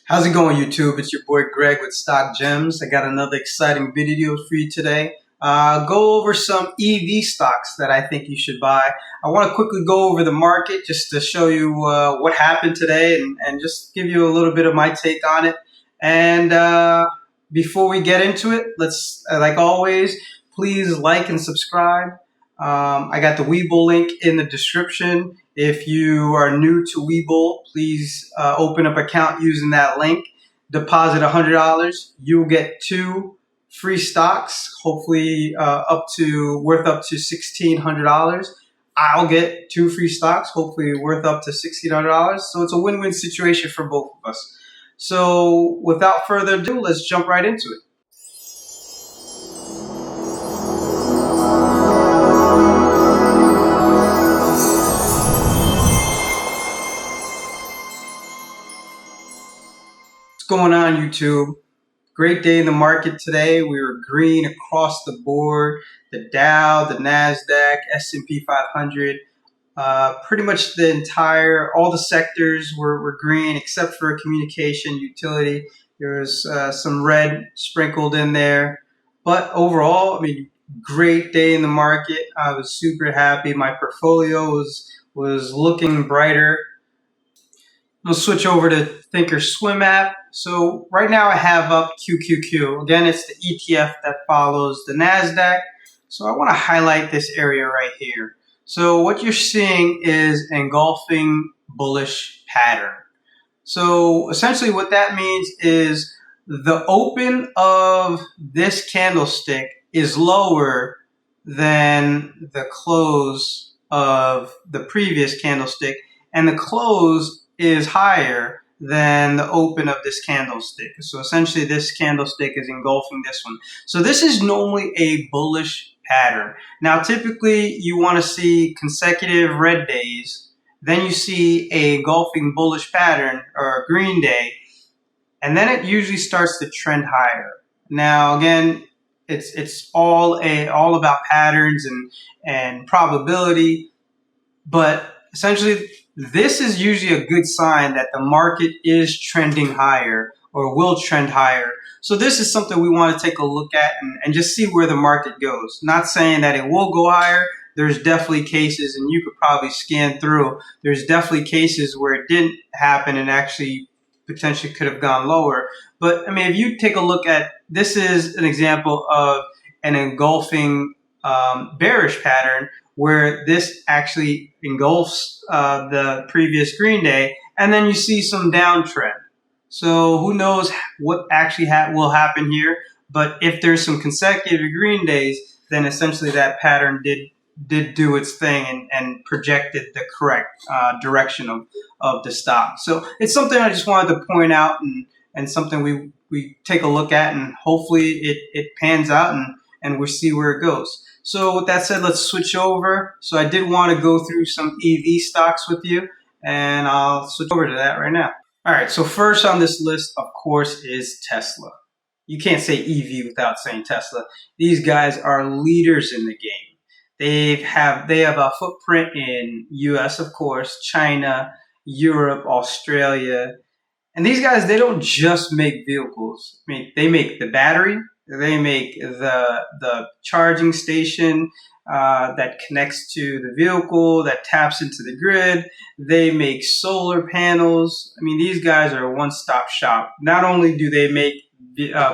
How's it going, YouTube? It's your boy Greg with Stock Gems. I got another exciting video for you today. Go over some EV stocks that I think you should buy. I want to quickly go over the market just to show you what happened today and just give you a little bit of my take on it. And before we get into it, let's, like always, please like and subscribe. I got the Webull link in the description. If you are new to Webull, please open up an account using that link. Deposit $100. You'll get 2 free stocks, hopefully worth up to $1,600. I'll get 2 free stocks, hopefully worth up to $1,600. So it's a win-win situation for both of us. So without further ado, let's jump right into it. What's going on, YouTube? Great day in the market today. We were green across the board. The Dow, the NASDAQ, S&P 500, pretty much all the sectors were green except for communication, utility. There was some red sprinkled in there. But overall, I mean, great day in the market. I was super happy. My portfolio was looking brighter. I'm going to switch over to Thinkorswim app. So right now I have up QQQ. Again, it's the ETF that follows the NASDAQ. So I want to highlight this area right here. So what you're seeing is engulfing bullish pattern. So essentially what that means is the open of this candlestick is lower than the close of the previous candlestick, and the close is higher than the open of this candlestick. So essentially this candlestick is engulfing this one. So this is normally a bullish pattern. Now typically you want to see consecutive red days, then you see a engulfing bullish pattern or a green day, and then it usually starts to trend higher. Now again, it's all about patterns and probability, but essentially this is usually a good sign that the market is trending higher or will trend higher. So this is something we want to take a look at and just see where the market goes. Not saying that it will go higher. There's definitely cases, and you could probably scan through, there's definitely cases where it didn't happen and actually potentially could have gone lower. But I mean, if you take a look at, this is an example of an engulfing bearish pattern where this actually engulfs the previous green day, and then you see some downtrend. So who knows what actually will happen here, but if there's some consecutive green days, then essentially that pattern did do its thing and projected the correct direction of the stock. So it's something I just wanted to point out and something we take a look at, and hopefully it pans out and we see where it goes. So with that said, let's switch over. So I did want to go through some EV stocks with you, and I'll switch over to that right now. All right, so first on this list, of course, is Tesla. You can't say EV without saying Tesla. These guys are leaders in the game. They have a footprint in US, of course, China, Europe, Australia. And these guys, they don't just make vehicles. I mean, they make the battery. They make the charging station that connects to the vehicle, that taps into the grid. They make solar panels. I mean, these guys are a one-stop shop. Not only do they make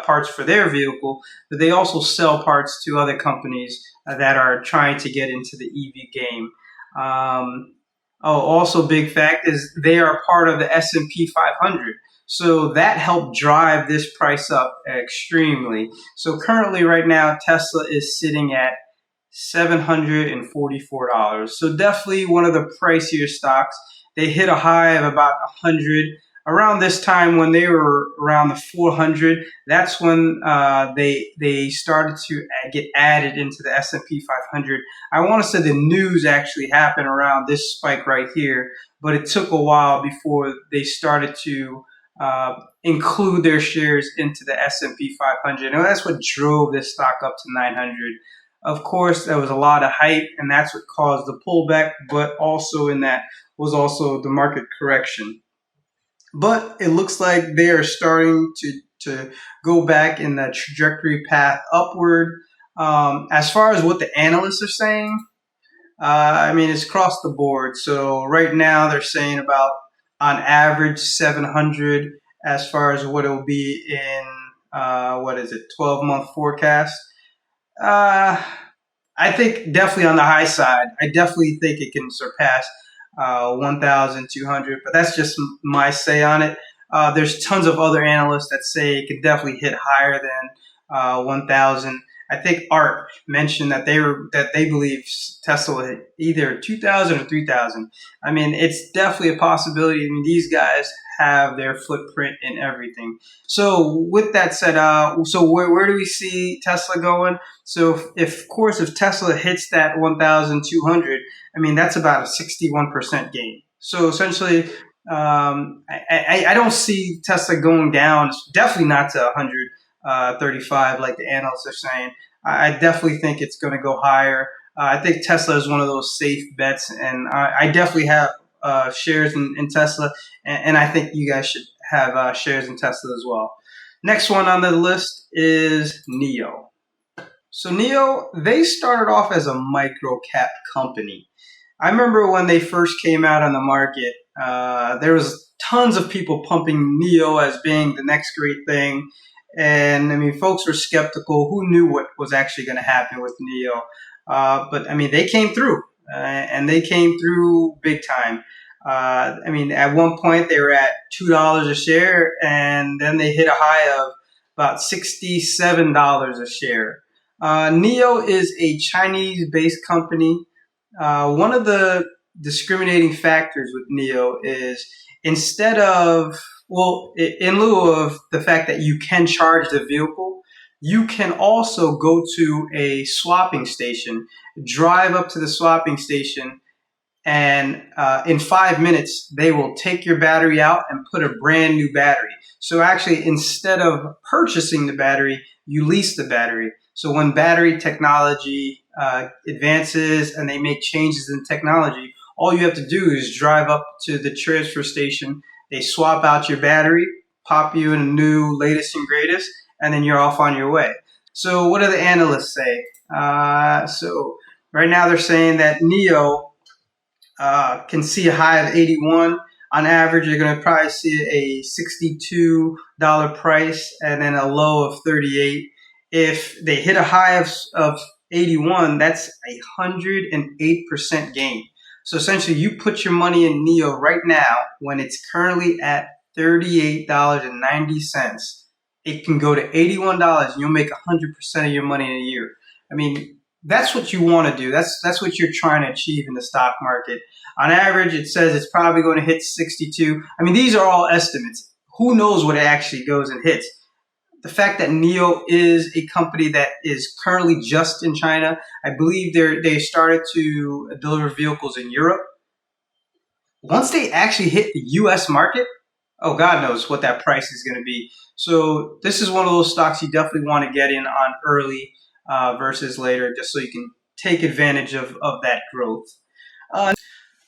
parts for their vehicle, but they also sell parts to other companies that are trying to get into the EV game. Also big fact is they are part of the S&P 500. So that helped drive this price up extremely. So currently right now, Tesla is sitting at $744. So definitely one of the pricier stocks. They hit a high of about 100. Around this time when they were around the 400, that's when they started to get added into the S&P 500. I want to say the news actually happened around this spike right here, but it took a while before they started to include their shares into the S&P 500. And that's what drove this stock up to 900. Of course, there was a lot of hype, and that's what caused the pullback, but also in that was also the market correction. but it looks like they are starting to go back in that trajectory path upward. As far as what the analysts are saying, I mean, it's across the board. So right now they're saying about on average 700 as far as what it will be in what is it, 12-month forecast. Uh, I think definitely on the high side. I definitely think it can surpass 1,200, but that's just my say on it. There's tons of other analysts that say it could definitely hit higher than 1,000. I think Art mentioned that they believe Tesla will hit either 2,000 or 3,000. I mean, it's definitely a possibility. I mean, these guys have their footprint in everything. So with that said, so where do we see Tesla going? So if of course if Tesla hits that 1,200, I mean that's about a 61% gain. So essentially, I don't see Tesla going down. Definitely not to 135 like the analysts are saying. I definitely think it's going to go higher. I think Tesla is one of those safe bets, and I definitely have shares in Tesla, and I think you guys should have shares in Tesla as well. Next one on the list is NIO. So NIO, they started off as a micro cap company. I remember when they first came out on the market, there was tons of people pumping NIO as being the next great thing. And I mean, folks were skeptical. Who knew what was actually going to happen with NIO? But I mean, they came through, and they came through big time. I mean, at one point they were at $2 a share, and then they hit a high of about $67 a share. NIO is a Chinese-based company. One of the discriminating factors with NIO is instead of, well, in lieu of the fact that you can charge the vehicle, you can also go to a swapping station, drive up to the swapping station, and in 5 minutes, they will take your battery out and put a brand new battery. So actually, instead of purchasing the battery, you lease the battery. So when battery technology advances and they make changes in technology, all you have to do is drive up to the transfer station. They swap out your battery, pop you in a new latest and greatest, and then you're off on your way. So what do the analysts say? So right now they're saying that NIO can see a high of 81. On average, you're going to probably see a $62 price and then a low of 38. If they hit a high of 81, that's a 108% gain. So essentially, you put your money in NIO right now when it's currently at $38.90. It can go to $81 and you'll make 100% of your money in a year. I mean, that's what you want to do. That's what you're trying to achieve in the stock market. On average, it says it's probably going to hit 62. I mean, these are all estimates. Who knows what it actually goes and hits? The fact that NIO is a company that is currently just in China, I believe they started to deliver vehicles in Europe. Once they actually hit the U.S. market, oh, God knows what that price is going to be. So this is one of those stocks you definitely want to get in on early versus later, just so you can take advantage of that growth.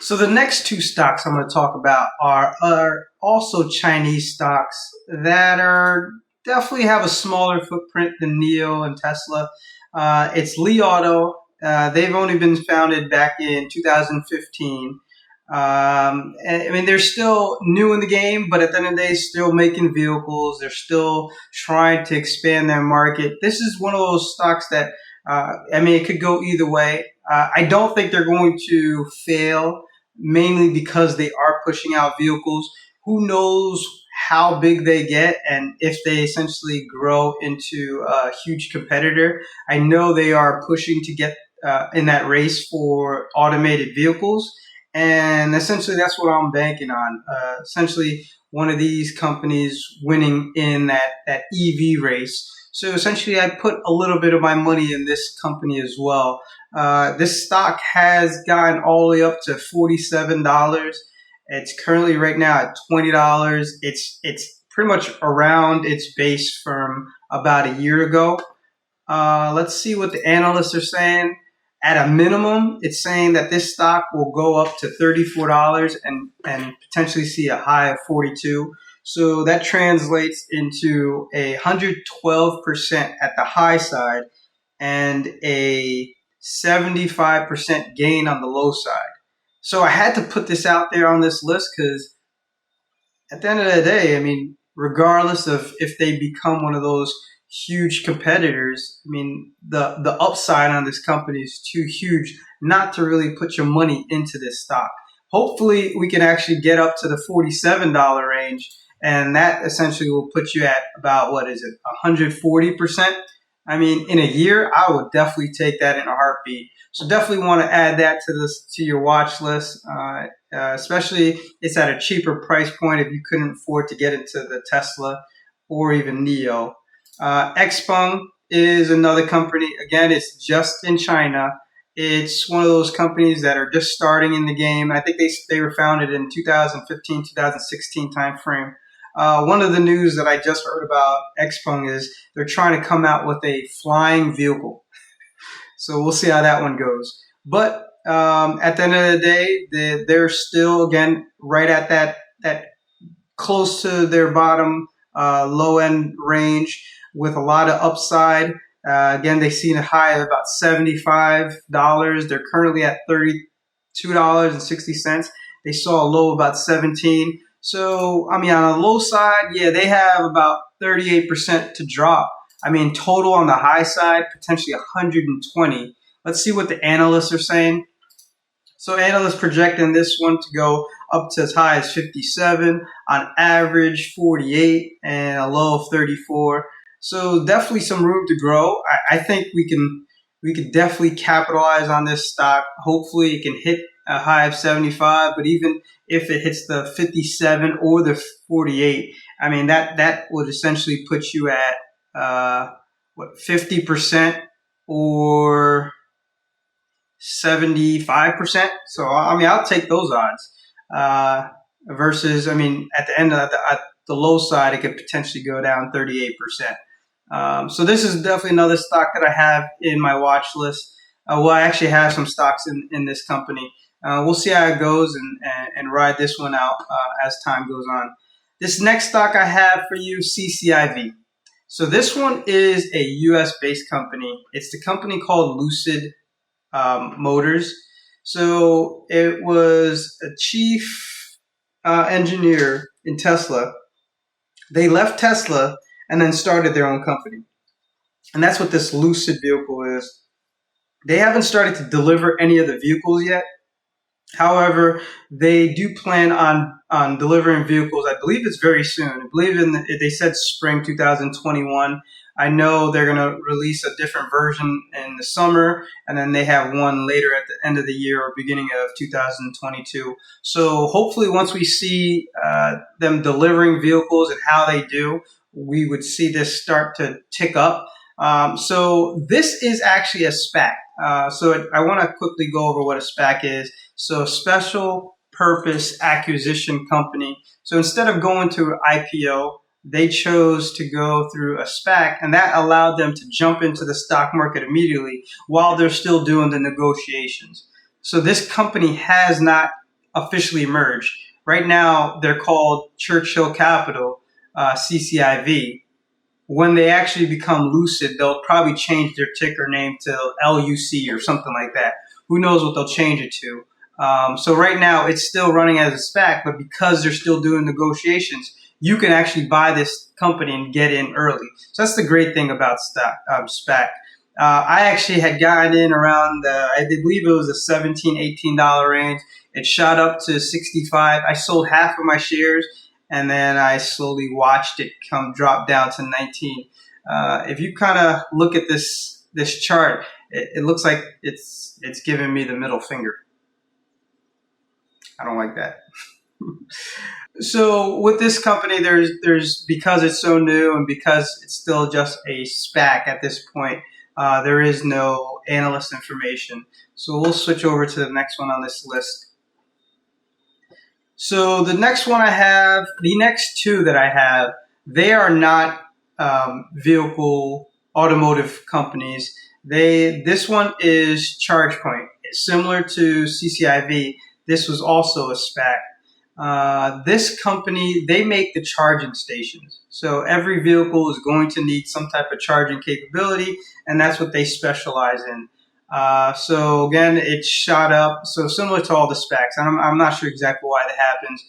So the next two stocks I'm going to talk about are also Chinese stocks that are definitely have a smaller footprint than NIO and Tesla. It's Li Auto. They've only been founded back in 2015. I mean, they're still new in the game, but at the end of the day, still making vehicles. They're still trying to expand their market. This is one of those stocks that, I mean, it could go either way. I don't think they're going to fail, mainly because they are pushing out vehicles. Who knows how big they get and if they essentially grow into a huge competitor. I know they are pushing to get in that race for automated vehicles. And essentially, that's what I'm banking on. Essentially, one of these companies winning in that EV race. So essentially, I put a little bit of my money in this company as well. This stock has gotten all the way up to $47. It's currently right now at $20. It's pretty much around its base from about a year ago. Let's see what the analysts are saying. At a minimum, it's saying that this stock will go up to $34 and potentially see a high of 42. So that translates into 112% at the high side and a 75% gain on the low side. So I had to put this out there on this list because at the end of the day, I mean, regardless of if they become one of those huge competitors, I mean, the upside on this company is too huge not to really put your money into this stock. Hopefully, we can actually get up to the $47 range, and that essentially will put you at about, what is it, 140%? I mean, in a year, I would definitely take that in a heartbeat. So definitely want to add that to your watch list. Especially it's at a cheaper price point if you couldn't afford to get into the Tesla or even NIO. XPEV is another company. Again, it's just in China. It's one of those companies that are just starting in the game. I think they were founded in 2015, 2016 timeframe. One of the news that I just heard about XPEV is they're trying to come out with a flying vehicle. So we'll see how that one goes. But at the end of the day, they're still, again, right at that close to their bottom low end range with a lot of upside. Again, they've seen a high of about $75. They're currently at $32.60. They saw a low of about 17. So, I mean, on the low side, yeah, they have about 38% to drop. I mean, total on the high side, potentially 120. Let's see what the analysts are saying. So analysts projecting this one to go up to as high as 57, on average 48, and a low of 34. So definitely some room to grow. I think we could definitely capitalize on this stock. Hopefully it can hit a high of 75, but even if it hits the 57 or the 48, I mean that would essentially put you at 50% or 75%. So I mean, I'll take those odds. Versus, I mean, at the end of at the low side, it could potentially go down 38%. So this is definitely another stock that I have in my watch list. Well, I actually have some stocks in this company. We'll see how it goes and ride this one out as time goes on. This next stock I have for you, CCIV. So this one is a U.S.-based company. It's the company called Lucid Motors. So it was a chief engineer in Tesla. They left Tesla and then started their own company. And that's what this Lucid vehicle is. They haven't started to deliver any of the vehicles yet. However, they do plan on delivering vehicles. I believe it's very soon. I believe they said spring 2021. I know they're going to release a different version in the summer, and then they have one later at the end of the year or beginning of 2022. So hopefully once we see them delivering vehicles and how they do, we would see this start to tick up. So this is actually a SPAC. So I want to quickly go over what a SPAC is. So special purpose acquisition company. So instead of going to an IPO, they chose to go through a SPAC, and that allowed them to jump into the stock market immediately while they're still doing the negotiations. So this company has not officially merged. Right now, they're called Churchill Capital, CCIV. When they actually become Lucid, they'll probably change their ticker name to LUC or something like that. Who knows what they'll change it to. So right now, it's still running as a SPAC, but because they're still doing negotiations, you can actually buy this company and get in early. So that's the great thing about SPAC. I actually had gotten in around, I believe it was the $17, $18 range. It shot up to 65. I sold half of my shares, and then I slowly watched it drop down to 19. If you kind of look at this chart, it looks like it's giving me the middle finger. I don't like that. So with this company, there's because it's so new and because it's still just a SPAC at this point, there is no analyst information. So we'll switch over to the next one on this list. So the next one I have, the next two that I have, they are not vehicle automotive companies. This one is ChargePoint. It's similar to CCIV. This was also a SPAC. This company, they make the charging stations. So every vehicle is going to need some type of charging capability, and that's what they specialize in. So again, it shot up. So similar to all the SPACs. I'm not sure exactly why that happens.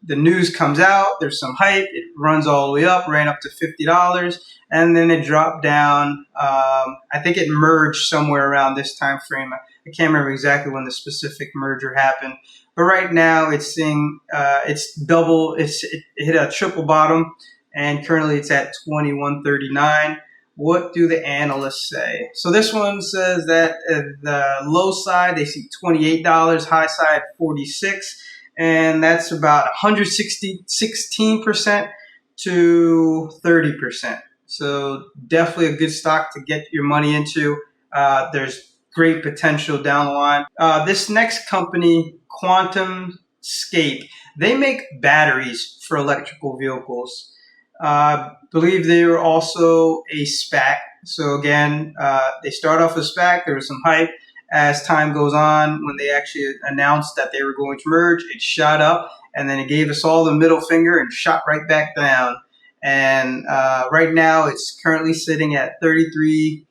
The news comes out, there's some hype, it runs all the way up, ran up to $50, and then it dropped down. I think it merged somewhere around this time frame. I can't remember exactly when the specific merger happened. But right now it's seeing it hit a triple bottom, and currently it's at 21.39. What do the analysts say? So this one says that at the low side they see $28, high side 46, and that's about 16% to 30%. So definitely a good stock to get your money into. There's great potential down the line. This next company, QuantumScape, they make batteries for electrical vehicles. Believe they were also a SPAC. So again, they start off as SPAC. There was some hype. As time goes on, when they actually announced that they were going to merge, it shot up, and then it gave us all the middle finger and shot right back down. And right now, it's currently sitting at 33.50.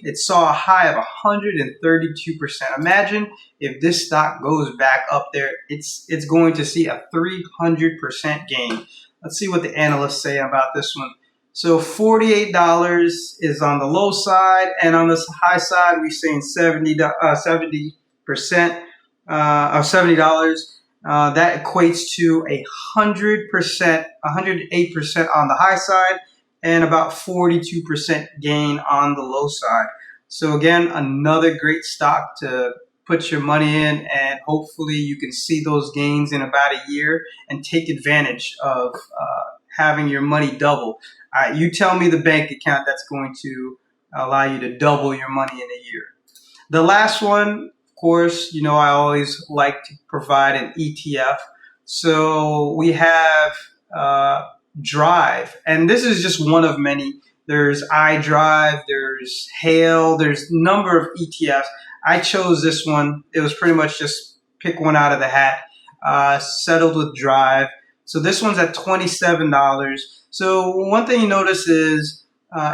It saw a high of 132%. Imagine if this stock goes back up there, it's going to see a 300% gain. Let's see what the analysts say about this one. So $48 is on the low side, and on the high side, we're saying 70% of $70. That equates to 108% on the high side, and about 42% gain on the low side. So again, another great stock to put your money in, and hopefully you can see those gains in about a year and take advantage of having your money double. You tell me the bank account that's going to allow you to double your money in a year. The last one, of course, you know I always like to provide an ETF. So we have DRIV, and this is just one of many. There's iDrive, there's Hail, there's a number of ETFs. I chose this one. It was pretty much just pick one out of the hat. Settled with DRIV. So this one's at $27. So one thing you notice is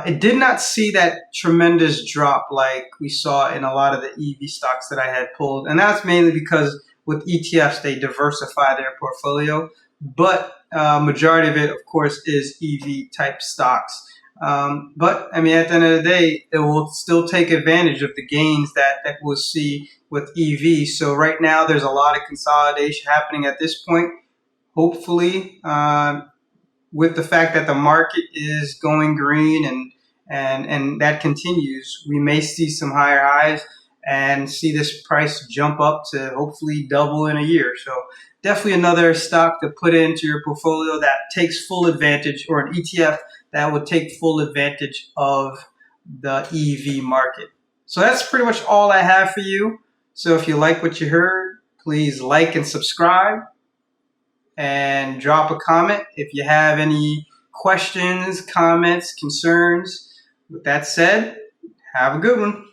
it did not see that tremendous drop like we saw in a lot of the EV stocks that I had pulled. And that's mainly because with ETFs, they diversify their portfolio. But majority of it, of course, is EV type stocks. But I mean, at the end of the day, it will still take advantage of the gains that we'll see with EV. So right now, there's a lot of consolidation happening at this point. Hopefully, with the fact that the market is going green and that continues, we may see some higher highs and see this price jump up to hopefully double in a year. So definitely another stock to put into your portfolio that takes full advantage, or an ETF that would take full advantage of the EV market. So that's pretty much all I have for you. So if you like what you heard, please like and subscribe, and drop a comment if you have any questions, comments, concerns. With that said, have a good one.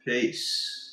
Peace.